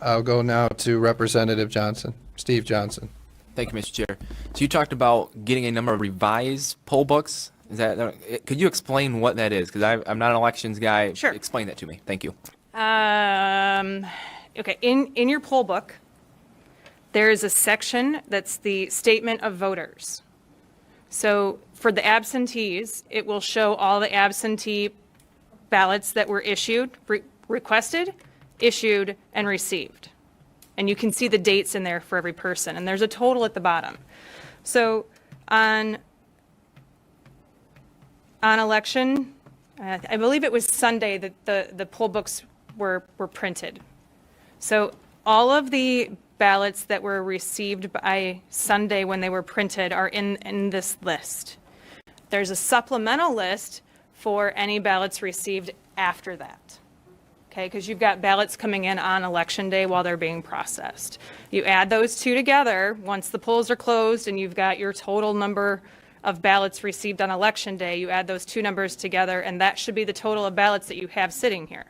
I'll go now to Representative Johnson, Steve Johnson. Thank you, Mr. Chair. So you talked about getting a number of revised poll books. Is that? Could you explain what that is? Because I'm not an elections guy. Sure. Explain that to me. Thank you. Okay, in your poll book, there is a section that's the statement of voters. So for the absentees, it will show all the absentee ballots that were issued, requested, issued, and received. And you can see the dates in there for every person, and there's a total at the bottom. So on election, I believe it was Sunday that the poll books were printed. So all of the ballots that were received by Sunday when they were printed are in this list. There's a supplemental list for any ballots received after that. Okay, because you've got ballots coming in on election day while they're being processed. You add those two together once the polls are closed and you've got your total number of ballots received on election day, you add those two numbers together and that should be the total of ballots that you have sitting here.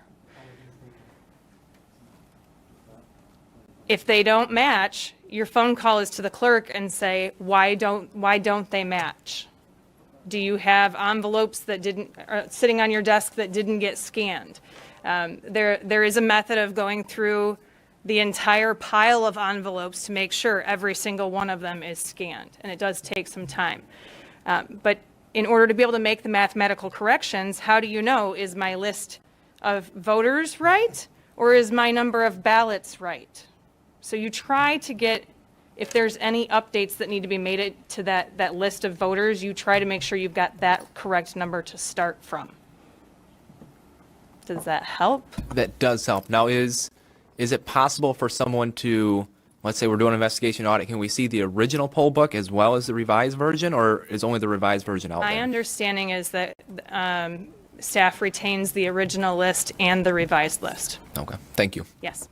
If they don't match, your phone call is to the clerk and say, why don't they match? Do you have envelopes that sitting on your desk that didn't get scanned? There is a method of going through the entire pile of envelopes to make sure every single one of them is scanned, and it does take some time. But in order to be able to make the mathematical corrections, how do you know, is my list of voters right, or is my number of ballots right? So you try to get, if there's any updates that need to be made to that list of voters, you try to make sure you've got that correct number to start from. Does that help? That does help. Now, is it possible for someone to, let's say we're doing an investigation audit, can we see the original poll book as well as the revised version, or is only the revised version out there? My understanding is that staff retains the original list and the revised list. Okay, thank you. Yes.